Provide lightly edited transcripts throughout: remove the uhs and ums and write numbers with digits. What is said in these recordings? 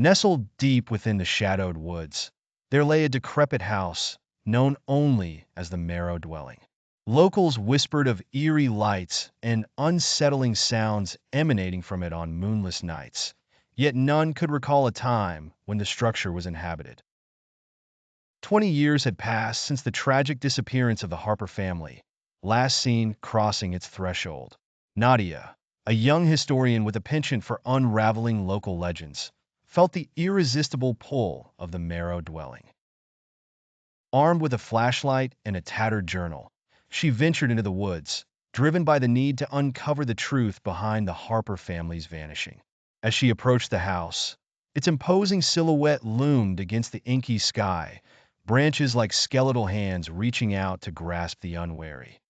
Nestled deep within the shadowed woods, there lay a decrepit house known only as the Marrow Dwelling. Locals whispered of eerie lights and unsettling sounds emanating from it on moonless nights, yet none could recall a time when the structure was inhabited. 20 years had passed since the tragic disappearance of the Harper family, last seen crossing its threshold. Nadia, a young historian with a penchant for unraveling local legends, felt the irresistible pull of the Marrow Dwelling. Armed with a flashlight and a tattered journal, she ventured into the woods, driven by the need to uncover the truth behind the Harper family's vanishing. As she approached the house, its imposing silhouette loomed against the inky sky, branches like skeletal hands reaching out to grasp the unwary.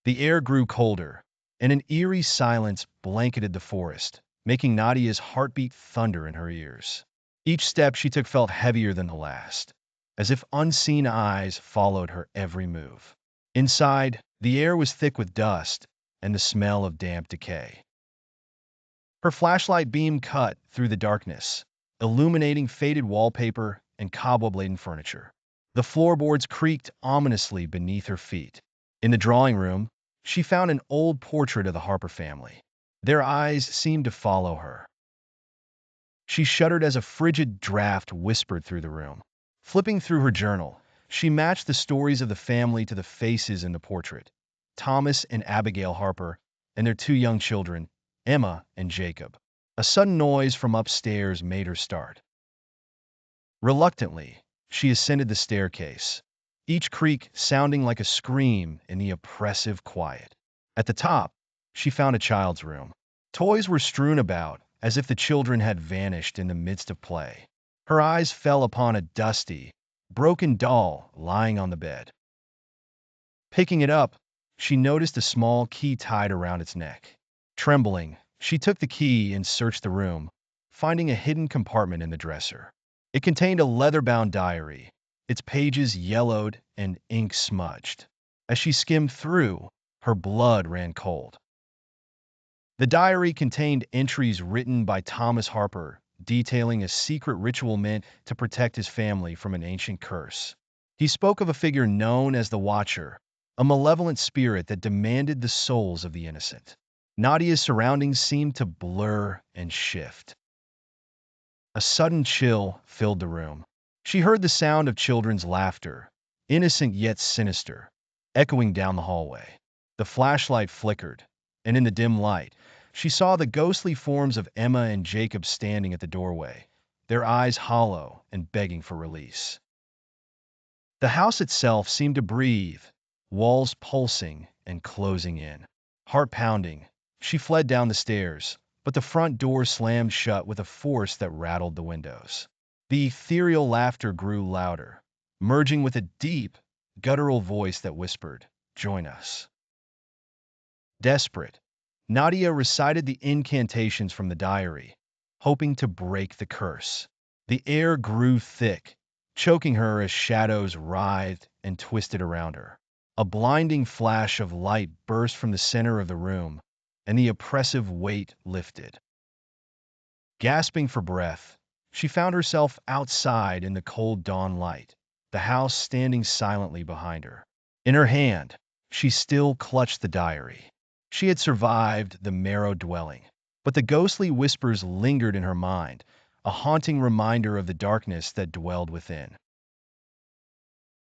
The air grew colder, and an eerie silence blanketed the forest, making Nadia's heartbeat thunder in her ears. Each step she took felt heavier than the last, as if unseen eyes followed her every move. Inside, the air was thick with dust and the smell of damp decay. Her flashlight beam cut through the darkness, illuminating faded wallpaper and cobweb-laden furniture. The floorboards creaked ominously beneath her feet. In the drawing room, she found an old portrait of the Harper family. Their eyes seemed to follow her. She shuddered as a frigid draft whispered through the room. Flipping through her journal, she matched the stories of the family to the faces in the portrait: Thomas and Abigail Harper, and their two young children, Emma and Jacob. A sudden noise from upstairs made her start. Reluctantly, she ascended the staircase, each creak sounding like a scream in the oppressive quiet. At the top, she found a child's room. Toys were strewn about, as if the children had vanished in the midst of play. Her eyes fell upon a dusty, broken doll lying on the bed. Picking it up, she noticed a small key tied around its neck. Trembling, she took the key and searched the room, finding a hidden compartment in the dresser. It contained a leather-bound diary, its pages yellowed and ink smudged. As she skimmed through, her blood ran cold. The diary contained entries written by Thomas Harper, detailing a secret ritual meant to protect his family from an ancient curse. He spoke of a figure known as the Watcher, a malevolent spirit that demanded the souls of the innocent. Nadia's surroundings seemed to blur and shift. A sudden chill filled the room. She heard the sound of children's laughter, innocent yet sinister, echoing down the hallway. The flashlight flickered, and in the dim light, she saw the ghostly forms of Emma and Jacob standing at the doorway, their eyes hollow and begging for release. The house itself seemed to breathe, walls pulsing and closing in. Heart pounding, she fled down the stairs, but the front door slammed shut with a force that rattled the windows. The ethereal laughter grew louder, merging with a deep, guttural voice that whispered, "Join us." Desperate, Nadia recited the incantations from the diary, hoping to break the curse. The air grew thick, choking her as shadows writhed and twisted around her. A blinding flash of light burst from the center of the room, and the oppressive weight lifted. Gasping for breath, she found herself outside in the cold dawn light, the house standing silently behind her. In her hand, she still clutched the diary. She had survived the Marrow Dwelling, but the ghostly whispers lingered in her mind, a haunting reminder of the darkness that dwelled within.